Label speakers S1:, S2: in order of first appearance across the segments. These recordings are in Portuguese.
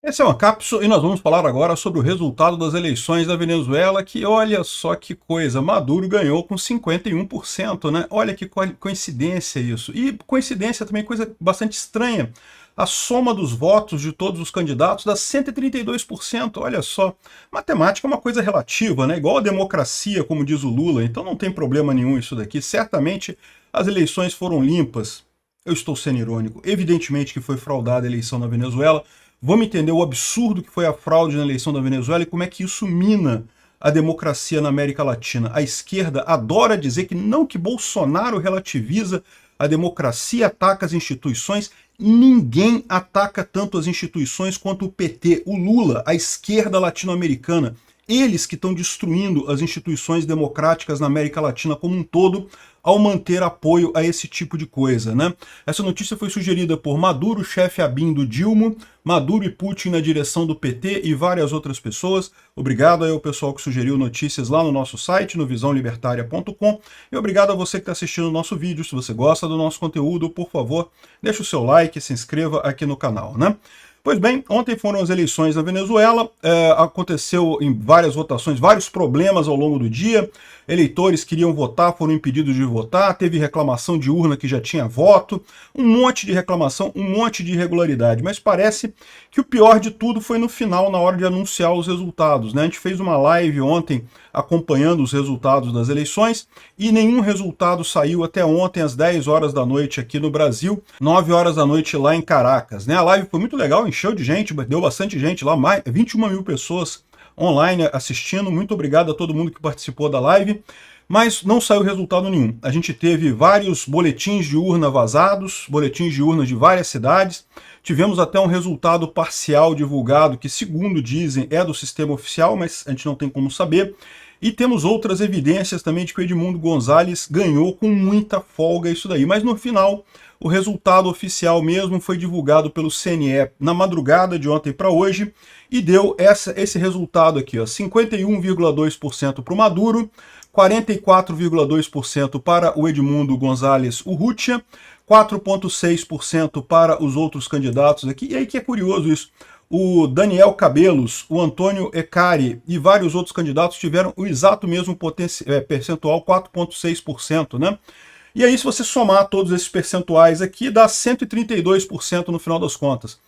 S1: Essa é uma cápsula e nós vamos falar agora sobre o resultado das eleições da Venezuela, que olha só que coisa, Maduro ganhou com 51%, né? Olha que coincidência isso. E coincidência também, coisa bastante estranha. A soma dos votos de todos os candidatos dá 132%, olha só. Matemática é uma coisa relativa, né? Igual a democracia, como diz o Lula, então não tem problema nenhum isso daqui. Certamente as eleições foram limpas. Eu estou sendo irônico. Evidentemente que foi fraudada a eleição na Venezuela. Vamos entender o absurdo que foi a fraude na eleição da Venezuela e como é que isso mina a democracia na América Latina. A esquerda adora dizer que não, que Bolsonaro relativiza a democracia, ataca as instituições. Ninguém ataca tanto as instituições quanto o PT, o Lula, a esquerda latino-americana. Eles que estão destruindo as instituições democráticas na América Latina como um todo, ao manter apoio a esse tipo de coisa, né? Essa notícia foi sugerida por Maduro, chefe ABIN do Dilma, Maduro e Putin na direção do PT e várias outras pessoas. Obrigado aí ao pessoal que sugeriu notícias lá no nosso site, no visãolibertaria.com. E obrigado a você que está assistindo o nosso vídeo. Se você gosta do nosso conteúdo, por favor, deixe o seu like e se inscreva aqui no canal, né? Pois bem, ontem foram as eleições na Venezuela, aconteceu em várias votações, vários problemas ao longo do dia, eleitores queriam votar, foram impedidos de votar, teve reclamação de urna que já tinha voto, um monte de reclamação, um monte de irregularidade, mas parece que o pior de tudo foi no final, na hora de anunciar os resultados, né? A gente fez uma live ontem acompanhando os resultados das eleições e nenhum resultado saiu até ontem às 10 horas da noite aqui no Brasil, 9 horas da noite lá em Caracas, né? A live foi muito legal, encheu de gente, deu bastante gente lá, 21 mil pessoas online assistindo. Muito obrigado a todo mundo que participou da live, mas não saiu resultado nenhum. A gente teve vários boletins de urna vazados, boletins de urna de várias cidades, tivemos até um resultado parcial divulgado, que segundo dizem é do sistema oficial, mas a gente não tem como saber. E temos outras evidências também de que o Edmundo Gonzalez ganhou com muita folga isso daí, mas no final o resultado oficial mesmo foi divulgado pelo CNE na madrugada de ontem para hoje e deu esse resultado aqui, 51,2% para o Maduro, 44,2% para o Edmundo Gonzalez Urrutia, 4,6% para os outros candidatos aqui. E aí que é curioso isso. O Daniel Cabelos, o Antônio Ecari e vários outros candidatos tiveram o exato mesmo percentual, 4,6%, né? E aí, se você somar todos esses percentuais aqui, dá 132% no final das contas.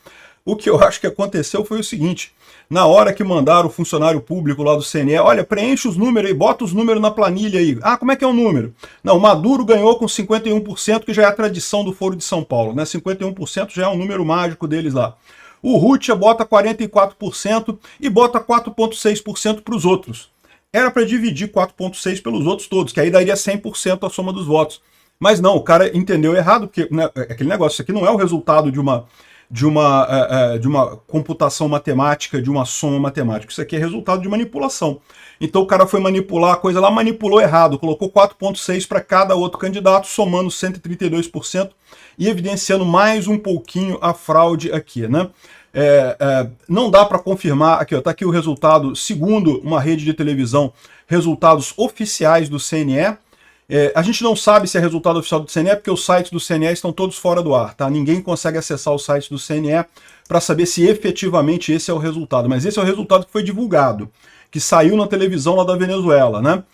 S1: O que eu acho que aconteceu foi o seguinte: na hora que mandaram o funcionário público lá do CNE, olha, preenche os números aí, bota os números na planilha aí. Ah, como é que é o número? Não, Maduro ganhou com 51%, que já é a tradição do Foro de São Paulo, né? 51% já é um número mágico deles lá. O Urrutia bota 44% e bota 4,6% para os outros. Era para dividir 4,6% pelos outros todos, que aí daria 100% a soma dos votos. Mas não, o cara entendeu errado, porque né, aquele negócio, isso aqui não é o resultado de uma computação matemática, de uma soma matemática. Isso aqui é resultado de manipulação. Então o cara foi manipular a coisa lá, manipulou errado, colocou 4,6% para cada outro candidato, somando 132% e evidenciando mais um pouquinho a fraude aqui, né? Não dá para confirmar, aqui está aqui o resultado, segundo uma rede de televisão, resultados oficiais do CNE. A gente não sabe se é resultado oficial do CNE, porque os sites do CNE estão todos fora do ar, tá? Ninguém consegue acessar o site do CNE para saber se efetivamente esse é o resultado, mas esse é o resultado que foi divulgado, que saiu na televisão lá da Venezuela, né?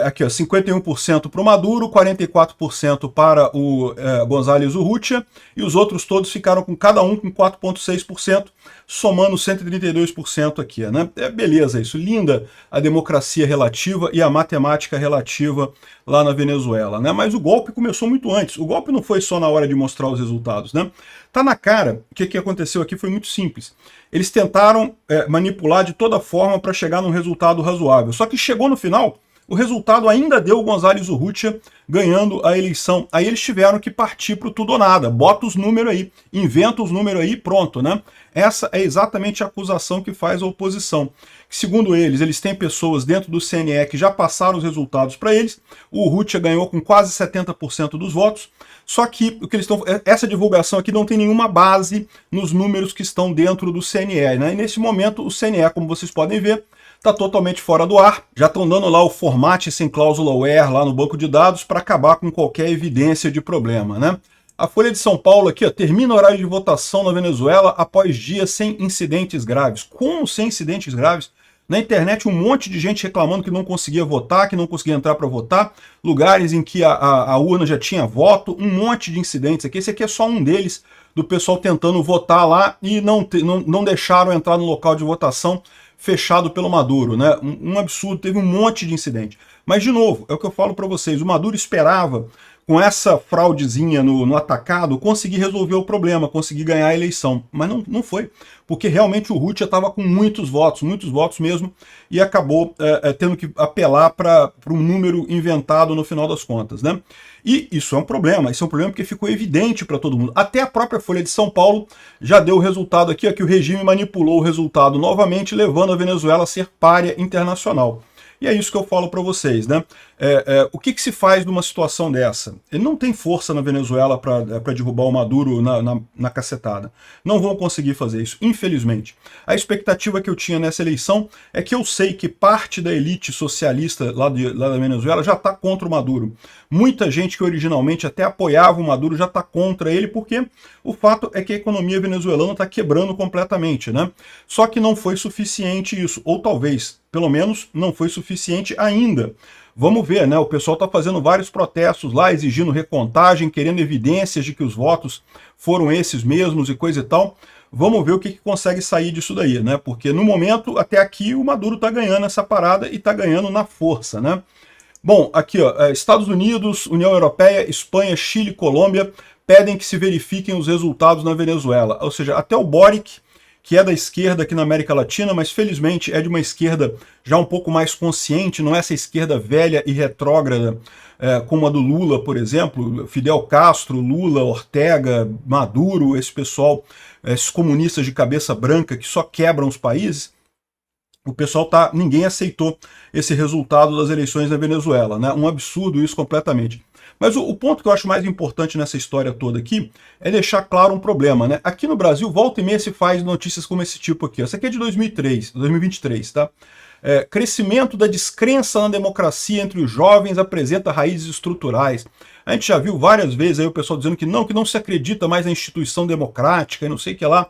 S1: Aqui, 51% para o Maduro, 44% para o González Urrutia, e os outros todos ficaram com cada um com 4,6%, somando 132% aqui, né? Beleza isso, linda a democracia relativa e a matemática relativa lá na Venezuela, né? Mas o golpe começou muito antes, o golpe não foi só na hora de mostrar os resultados, né? Tá na cara, o que aconteceu aqui foi muito simples. Eles tentaram manipular de toda forma para chegar num resultado razoável, só que chegou no final, o resultado ainda deu o González Urrutia ganhando a eleição. Aí eles tiveram que partir para o tudo ou nada. Bota os números aí, inventa os números aí, pronto, né? Essa é exatamente a acusação que faz a oposição. Segundo eles têm pessoas dentro do CNE que já passaram os resultados para eles. O Urrutia ganhou com quase 70% dos votos. Só que o que eles estão, essa divulgação aqui não tem nenhuma base nos números que estão dentro do CNE, né? E nesse momento o CNE, como vocês podem ver, está totalmente fora do ar. Já estão dando lá o format sem cláusula where lá no banco de dados para acabar com qualquer evidência de problema, né? A Folha de São Paulo aqui, ó, termina o horário de votação na Venezuela após dias sem incidentes graves. Como sem incidentes graves? Na internet um monte de gente reclamando que não conseguia votar, que não conseguia entrar para votar, lugares em que a urna já tinha voto, um monte de incidentes aqui. Esse aqui é só um deles, do pessoal tentando votar lá e não deixaram entrar no local de votação fechado pelo Maduro, né? Um absurdo, teve um monte de incidente. Mas, de novo, é o que eu falo para vocês, o Maduro esperava, com essa fraudezinha no atacado, conseguir resolver o problema, conseguir ganhar a eleição. Mas não foi, porque realmente o Rutte já estava com muitos votos mesmo, e acabou tendo que apelar para um número inventado no final das contas, né? E isso é um problema porque ficou evidente para todo mundo. Até a própria Folha de São Paulo já deu o resultado aqui, que o regime manipulou o resultado novamente, levando a Venezuela a ser pária internacional. E é isso que eu falo para vocês, né? O que se faz numa situação dessa? Ele não tem força na Venezuela para derrubar o Maduro na cacetada. Não vão conseguir fazer isso, infelizmente. A expectativa que eu tinha nessa eleição é que eu sei que parte da elite socialista lá da Venezuela já está contra o Maduro. Muita gente que originalmente até apoiava o Maduro já está contra ele, porque o fato é que a economia venezuelana está quebrando completamente, né? Só que não foi suficiente isso, ou talvez, pelo menos, não foi suficiente ainda. Vamos ver, né? O pessoal está fazendo vários protestos lá, exigindo recontagem, querendo evidências de que os votos foram esses mesmos e coisa e tal. Vamos ver o que consegue sair disso daí, né? Porque no momento, até aqui, o Maduro está ganhando essa parada e está ganhando na força, né? Bom, aqui, ó, Estados Unidos, União Europeia, Espanha, Chile, Colômbia pedem que se verifiquem os resultados na Venezuela. Ou seja, até o Boric, que é da esquerda aqui na América Latina, mas felizmente é de uma esquerda já um pouco mais consciente, não é essa esquerda velha e retrógrada como a do Lula, por exemplo, Fidel Castro, Lula, Ortega, Maduro, esse pessoal, esses comunistas de cabeça branca que só quebram os países. O pessoal ninguém aceitou esse resultado das eleições na Venezuela, né? Um absurdo isso completamente. Mas o ponto que eu acho mais importante nessa história toda aqui é deixar claro um problema, né? Aqui no Brasil, volta e meia se faz notícias como esse tipo aqui. Essa aqui é de 2023, tá? Crescimento da descrença na democracia entre os jovens apresenta raízes estruturais. A gente já viu várias vezes aí o pessoal dizendo que não se acredita mais na instituição democrática e não sei o que lá.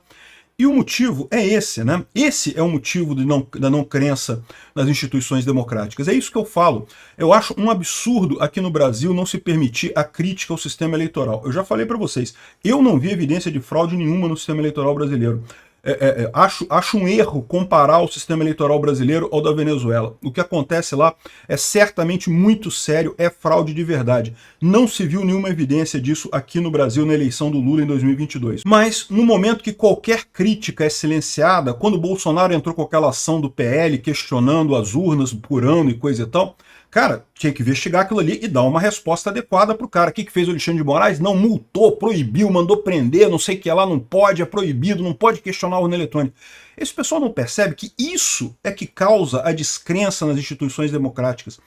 S1: E o motivo é esse, né? Esse é o motivo da não crença nas instituições democráticas. É isso que eu falo. Eu acho um absurdo aqui no Brasil não se permitir a crítica ao sistema eleitoral. Eu já falei para vocês, eu não vi evidência de fraude nenhuma no sistema eleitoral brasileiro. Acho um erro comparar o sistema eleitoral brasileiro ao da Venezuela. O que acontece lá é certamente muito sério, é fraude de verdade. Não se viu nenhuma evidência disso aqui no Brasil na eleição do Lula em 2022. Mas no momento que qualquer crítica é silenciada, quando o Bolsonaro entrou com aquela ação do PL questionando as urnas por ano e coisa e tal, cara, tinha que investigar aquilo ali e dar uma resposta adequada pro cara. O que fez o Alexandre de Moraes? Não, multou, proibiu, mandou prender, não sei o que lá, não pode, é proibido, não pode questionar a urna eletrônica. Esse pessoal não percebe que isso é que causa a descrença nas instituições democráticas.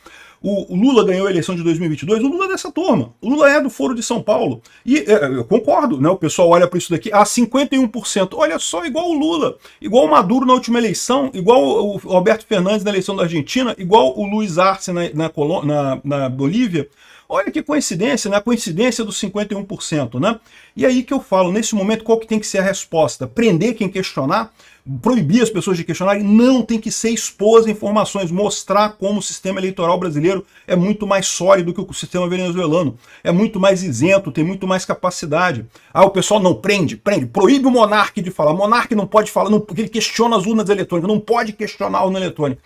S1: O Lula ganhou a eleição de 2022, o Lula é dessa turma, o Lula é do Foro de São Paulo. E eu concordo, né? O pessoal olha para isso daqui, 51%, olha só, igual o Lula, igual o Maduro na última eleição, igual o Alberto Fernandes na eleição da Argentina, igual o Luiz Arce na Bolívia. Olha que coincidência, né? A coincidência dos 51%, né? E aí que eu falo, nesse momento, qual que tem que ser a resposta? Prender quem questionar? Proibir as pessoas de questionarem? Não, tem que ser expor as informações, mostrar como o sistema eleitoral brasileiro é muito mais sólido que o sistema venezuelano, é muito mais isento, tem muito mais capacidade. O pessoal não prende, proíbe o monarca de falar, o monarca não pode falar, porque ele questiona as urnas eletrônicas, não pode questionar a urna eletrônica.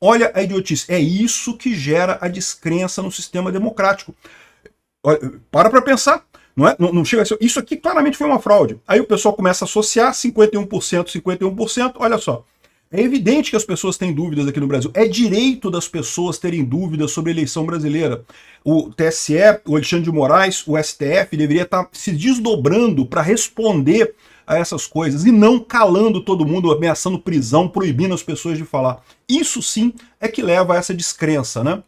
S1: Olha a idiotice, é isso que gera a descrença no sistema democrático. Olha, para pensar, não chega a ser, isso aqui claramente foi uma fraude. Aí o pessoal começa a associar 51%, olha só. É evidente que as pessoas têm dúvidas aqui no Brasil. É direito das pessoas terem dúvidas sobre a eleição brasileira. O TSE, o Alexandre de Moraes, o STF deveria estar se desdobrando para responder a essas coisas e não calando todo mundo, ameaçando prisão, proibindo as pessoas de falar. Isso sim é que leva a essa descrença, né?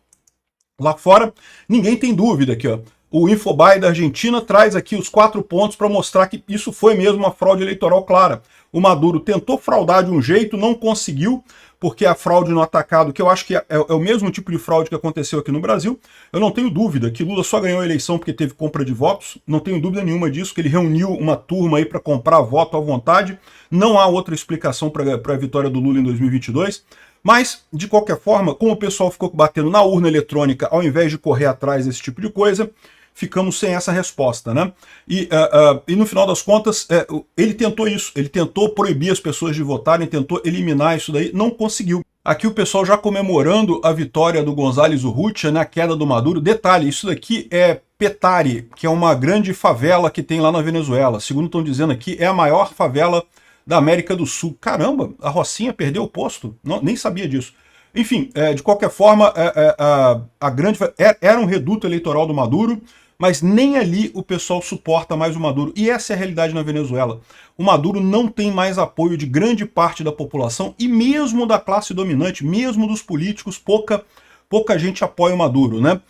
S1: Lá fora, ninguém tem dúvida aqui, ó. O Infobae da Argentina traz aqui os 4 pontos para mostrar que isso foi mesmo uma fraude eleitoral clara. O Maduro tentou fraudar de um jeito, não conseguiu, porque a fraude no atacado, que eu acho que é o mesmo tipo de fraude que aconteceu aqui no Brasil. Eu não tenho dúvida que Lula só ganhou a eleição porque teve compra de votos, não tenho dúvida nenhuma disso, que ele reuniu uma turma aí para comprar voto à vontade. Não há outra explicação para a vitória do Lula em 2022. Mas, de qualquer forma, como o pessoal ficou batendo na urna eletrônica ao invés de correr atrás desse tipo de coisa, ficamos sem essa resposta, né? E no final das contas, ele tentou isso, ele tentou proibir as pessoas de votarem, tentou eliminar isso daí, não conseguiu. Aqui o pessoal já comemorando a vitória do González Urrutia na queda do Maduro. Detalhe, isso daqui é Petare, que é uma grande favela que tem lá na Venezuela. Segundo estão dizendo aqui, é a maior favela da América do Sul. Caramba, a Rocinha perdeu o posto? Não, nem sabia disso. Enfim, de qualquer forma, era um reduto eleitoral do Maduro, mas nem ali o pessoal suporta mais o Maduro. E essa é a realidade na Venezuela. O Maduro não tem mais apoio de grande parte da população e mesmo da classe dominante, mesmo dos políticos, pouca gente apoia o Maduro, né?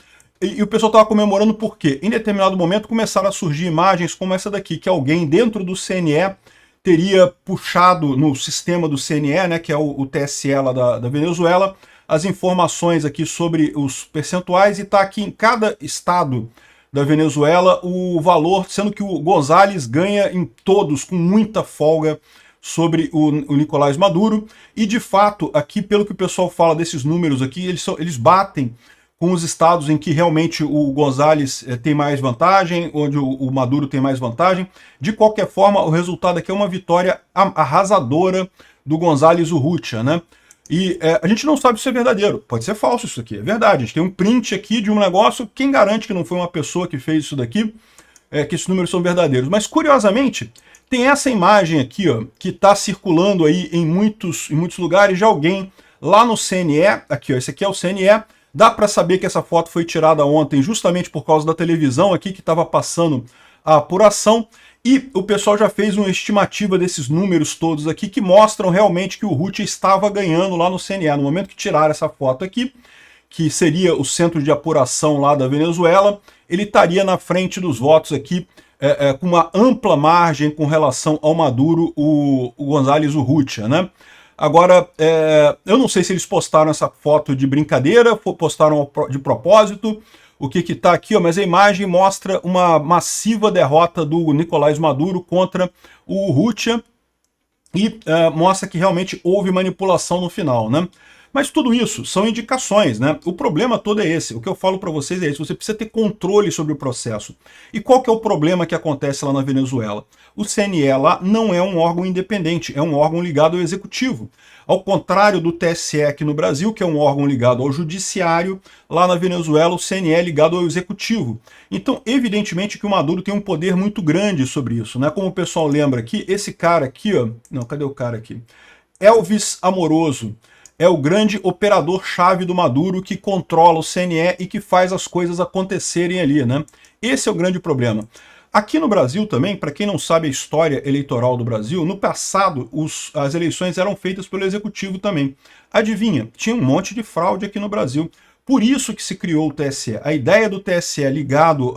S1: E o pessoal estava comemorando por quê? Em determinado momento começaram a surgir imagens como essa daqui, que alguém dentro do CNE teria puxado no sistema do CNE, né, que é o TSE lá da Venezuela, as informações aqui sobre os percentuais, e está aqui em cada estado da Venezuela o valor, sendo que o González ganha em todos com muita folga sobre o Nicolás Maduro. E de fato, aqui pelo que o pessoal fala desses números aqui, eles batem com os estados em que realmente o González tem mais vantagem, onde o Maduro tem mais vantagem. De qualquer forma, o resultado aqui é uma vitória arrasadora do González Urrutia, né? E a gente não sabe se é verdadeiro, pode ser falso isso aqui, é verdade. A gente tem um print aqui de um negócio, quem garante que não foi uma pessoa que fez isso daqui, que esses números são verdadeiros. Mas curiosamente, tem essa imagem aqui, ó, que está circulando aí em muitos lugares de alguém lá no CNE, aqui ó, esse aqui é o CNE, dá para saber que essa foto foi tirada ontem justamente por causa da televisão aqui que estava passando a apuração. E o pessoal já fez uma estimativa desses números todos aqui que mostram realmente que o Urrutia estava ganhando lá no CNE. No momento que tiraram essa foto aqui, que seria o centro de apuração lá da Venezuela, ele estaria na frente dos votos aqui, com uma ampla margem com relação ao Maduro, o González Urrutia, né? Agora, eu não sei se eles postaram essa foto de brincadeira, postaram de propósito, o que está aqui, ó, mas a imagem mostra uma massiva derrota do Nicolás Maduro contra o Urrutia e mostra que realmente houve manipulação no final, né? Mas tudo isso são indicações, né? O problema todo é esse. O que eu falo para vocês é isso. Você precisa ter controle sobre o processo. E qual que é o problema que acontece lá na Venezuela? O CNE lá não é um órgão independente, é um órgão ligado ao executivo. Ao contrário do TSE aqui no Brasil, que é um órgão ligado ao judiciário, lá na Venezuela o CNE é ligado ao executivo. Então, evidentemente que o Maduro tem um poder muito grande sobre isso, né? Como o pessoal lembra aqui, esse cara aqui, ó... Não, cadê o cara aqui? Elvis Amoroso. É o grande operador-chave do Maduro que controla o CNE e que faz as coisas acontecerem ali, né? Esse é o grande problema. Aqui no Brasil também, para quem não sabe a história eleitoral do Brasil, no passado as eleições eram feitas pelo Executivo também. Adivinha? Tinha um monte de fraude aqui no Brasil. Por isso que se criou o TSE. A ideia do TSE ligado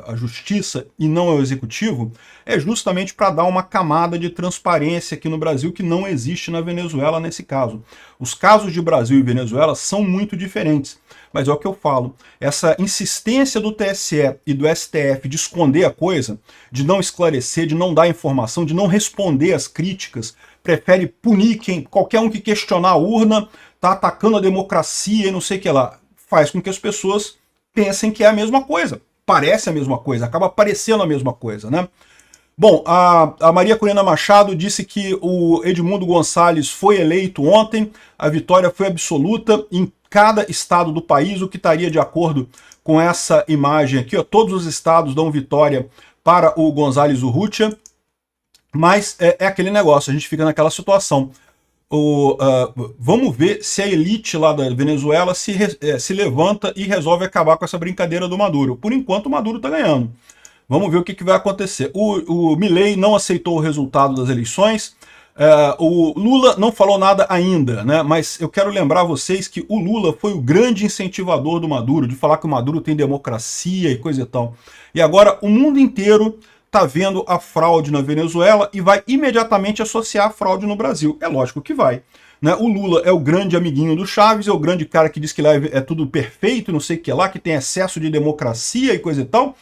S1: à justiça e não ao executivo é justamente para dar uma camada de transparência aqui no Brasil que não existe na Venezuela nesse caso. Os casos de Brasil e Venezuela são muito diferentes. Mas é o que eu falo, essa insistência do TSE e do STF de esconder a coisa, de não esclarecer, de não dar informação, de não responder às críticas, prefere punir qualquer um que questionar a urna, tá atacando a democracia e não sei o que lá, faz com que as pessoas pensem que é a mesma coisa, parece a mesma coisa, acaba parecendo a mesma coisa, né? Bom, a Maria Corina Machado disse que o Edmundo Gonçalves foi eleito ontem, a vitória foi absoluta em cada estado do país, o que estaria de acordo com essa imagem aqui, ó, todos os estados dão vitória para o González Urrutia, mas é aquele negócio, a gente fica naquela situação. Vamos ver se a elite lá da Venezuela se levanta e resolve acabar com essa brincadeira do Maduro. Por enquanto o Maduro está ganhando. Vamos ver o que vai acontecer. O Milei não aceitou o resultado das eleições. O Lula não falou nada ainda, né? Mas eu quero lembrar a vocês que o Lula foi o grande incentivador do Maduro, de falar que o Maduro tem democracia e coisa e tal. E agora o mundo inteiro tá vendo a fraude na Venezuela e vai imediatamente associar a fraude no Brasil. É lógico que vai. Né? O Lula é o grande amiguinho do Chaves, é o grande cara que diz que lá é tudo perfeito, não sei o que lá, que tem excesso de democracia e coisa e tal.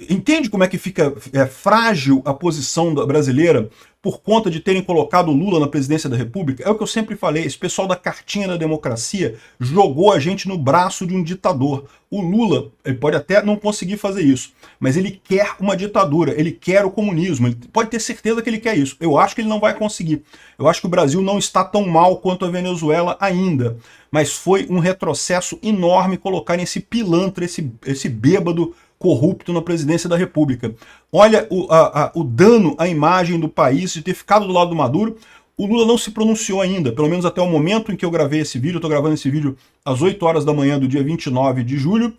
S1: Entende como é que fica frágil a posição brasileira por conta de terem colocado o Lula na presidência da República? É o que eu sempre falei, esse pessoal da cartinha da democracia jogou a gente no braço de um ditador. O Lula, ele pode até não conseguir fazer isso, mas ele quer uma ditadura, ele quer o comunismo, ele pode ter certeza que ele quer isso. Eu acho que ele não vai conseguir. Eu acho que o Brasil não está tão mal quanto a Venezuela ainda, mas foi um retrocesso enorme colocar esse pilantra, esse bêbado corrupto na presidência da República. Olha o dano à imagem do país de ter ficado do lado do Maduro. O Lula não se pronunciou ainda, pelo menos até o momento em que eu gravei esse vídeo. Eu estou gravando esse vídeo às 8 horas da manhã do dia 29 de julho.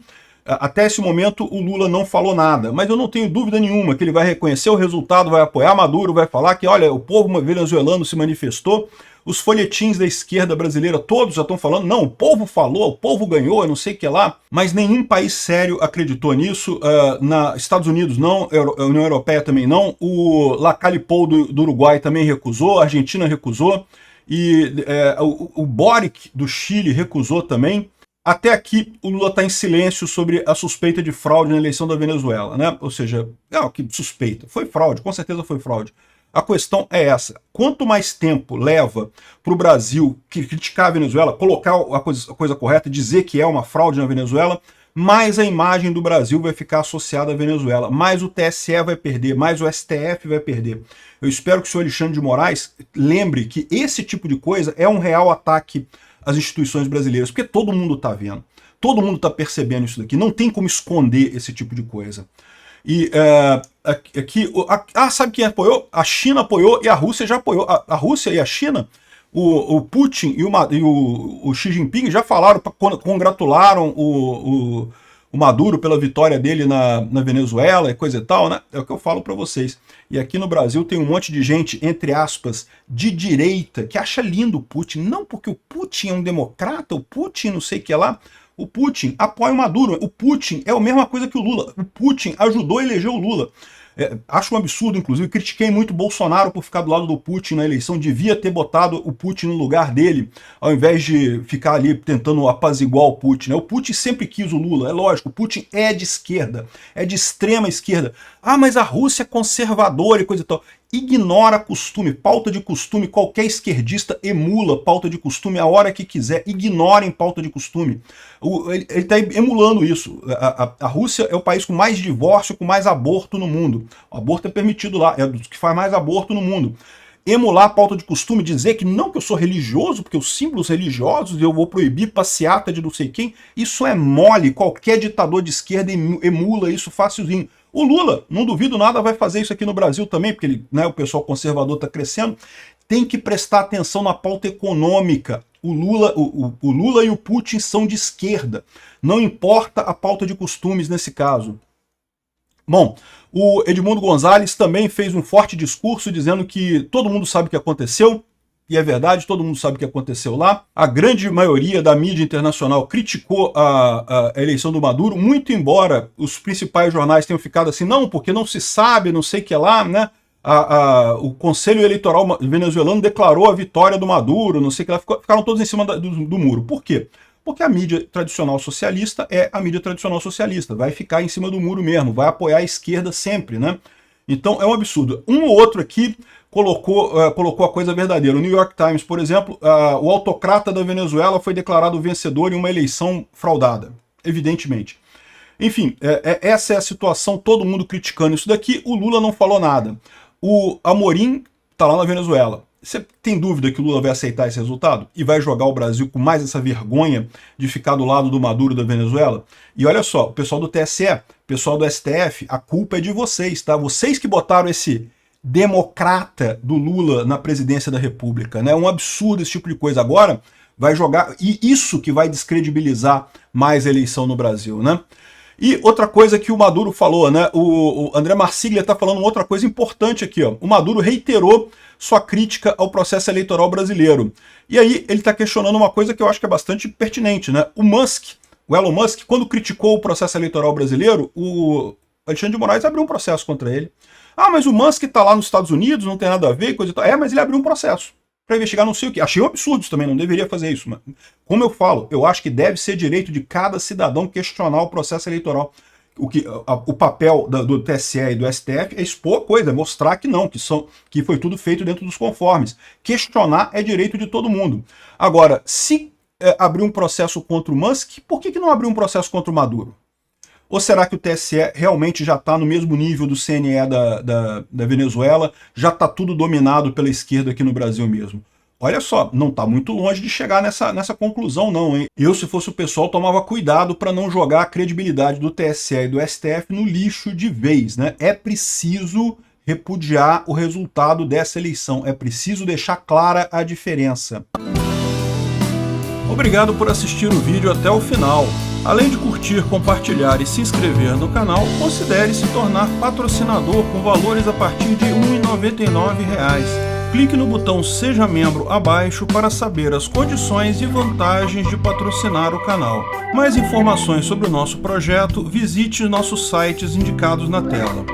S1: Até esse momento o Lula não falou nada, mas eu não tenho dúvida nenhuma que ele vai reconhecer o resultado, vai apoiar Maduro, vai falar que, olha, o povo venezuelano se manifestou. Os folhetins da esquerda brasileira todos já estão falando, não, o povo falou, o povo ganhou, eu não sei o que lá, mas nenhum país sério acreditou nisso, Estados Unidos não, a União Europeia também não, o Lacalle Pou do Uruguai também recusou, a Argentina recusou, e o Boric do Chile recusou também. Até aqui, o Lula está em silêncio sobre a suspeita de fraude na eleição da Venezuela, né? Ou seja, que suspeita, foi fraude, com certeza foi fraude. A questão é essa, quanto mais tempo leva para o Brasil criticar a Venezuela, colocar a coisa correta, dizer que é uma fraude na Venezuela, mais a imagem do Brasil vai ficar associada à Venezuela, mais o TSE vai perder, mais o STF vai perder. Eu espero que o senhor Alexandre de Moraes lembre que esse tipo de coisa é um real ataque às instituições brasileiras, porque todo mundo está vendo, todo mundo está percebendo isso daqui, não tem como esconder esse tipo de coisa. E aqui, sabe quem apoiou? A China apoiou e a Rússia já apoiou. A Rússia e a China, o Putin e o Xi Jinping já falaram, congratularam o Maduro pela vitória dele na Venezuela e coisa e tal, né? É o que eu falo para vocês. E aqui no Brasil tem um monte de gente, entre aspas, de direita, que acha lindo o Putin. Não porque o Putin é um democrata, o Putin não sei o que lá. O Putin apoia o Maduro. O Putin é a mesma coisa que o Lula. O Putin ajudou a eleger o Lula. Acho um absurdo, inclusive, critiquei muito o Bolsonaro por ficar do lado do Putin na eleição, devia ter botado o Putin no lugar dele, ao invés de ficar ali tentando apaziguar o Putin, né? O Putin sempre quis o Lula, é lógico, o Putin é de esquerda, é de extrema esquerda. Ah, mas a Rússia é conservadora e coisa e tal. Ignora costume, pauta de costume, qualquer esquerdista emula pauta de costume a hora que quiser, ignorem pauta de costume. Ele está emulando isso. A Rússia é o país com mais divórcio, com mais aborto no mundo. O aborto é permitido lá, é dos que faz mais aborto no mundo. Emular a pauta de costume, dizer que não que eu sou religioso, porque os símbolos religiosos eu vou proibir passeata de não sei quem, isso é mole, qualquer ditador de esquerda emula isso facilzinho. O Lula, não duvido nada, vai fazer isso aqui no Brasil também, porque ele, né, o pessoal conservador está crescendo. Tem que prestar atenção na pauta econômica. O Lula e o Putin são de esquerda. Não importa a pauta de costumes nesse caso. Bom, o Edmundo Gonzalez também fez um forte discurso dizendo que todo mundo sabe o que aconteceu. E é verdade, todo mundo sabe o que aconteceu lá. A grande maioria da mídia internacional criticou a eleição do Maduro, muito embora os principais jornais tenham ficado assim, não, porque não se sabe, não sei o que lá, né? O Conselho Eleitoral venezuelano declarou a vitória do Maduro, não sei o que lá, ficaram todos em cima do muro. Por quê? Porque a mídia tradicional socialista é a mídia tradicional socialista, vai ficar em cima do muro mesmo, vai apoiar a esquerda sempre, né? Então é um absurdo. Um ou outro aqui colocou a coisa verdadeira. O New York Times, por exemplo, o autocrata da Venezuela foi declarado vencedor em uma eleição fraudada, evidentemente. Enfim, essa é a situação, todo mundo criticando isso daqui, o Lula não falou nada. O Amorim está lá na Venezuela. Você tem dúvida que o Lula vai aceitar esse resultado? E vai jogar o Brasil com mais essa vergonha de ficar do lado do Maduro da Venezuela? E olha só, o pessoal do TSE, o pessoal do STF, a culpa é de vocês, tá? Vocês que botaram esse democrata do Lula na presidência da República, né? É um absurdo esse tipo de coisa. Agora vai jogar, e isso que vai descredibilizar mais a eleição no Brasil, né? E outra coisa que o Maduro falou, né? O André Marsiglia está falando outra coisa importante aqui, ó. O Maduro reiterou sua crítica ao processo eleitoral brasileiro. E aí ele está questionando uma coisa que eu acho que é bastante pertinente, né? O Elon Musk, quando criticou o processo eleitoral brasileiro, o Alexandre de Moraes abriu um processo contra ele. Ah, mas o Musk está lá nos Estados Unidos, não tem nada a ver, coisa e tal. É, mas ele abriu um processo para investigar não sei o que. Achei um absurdo isso também, não deveria fazer isso. Mas, como eu falo, eu acho que deve ser direito de cada cidadão questionar o processo eleitoral. O papel do TSE e do STF é expor a coisa, mostrar que não, que foi tudo feito dentro dos conformes. Questionar é direito de todo mundo. Agora, se abrir um processo contra o Musk, por que não abrir um processo contra o Maduro? Ou será que o TSE realmente já está no mesmo nível do CNE da Venezuela, já está tudo dominado pela esquerda aqui no Brasil mesmo? Olha só, não está muito longe de chegar nessa conclusão não, hein? Eu, se fosse o pessoal, tomava cuidado para não jogar a credibilidade do TSE e do STF no lixo de vez, né? É preciso repudiar o resultado dessa eleição, é preciso deixar clara a diferença. Obrigado por assistir o vídeo até o final. Além de curtir, compartilhar e se inscrever no canal, considere se tornar patrocinador com valores a partir de R$ 1,99. Clique no botão Seja Membro abaixo para saber as condições e vantagens de patrocinar o canal. Mais informações sobre o nosso projeto, visite nossos sites indicados na tela.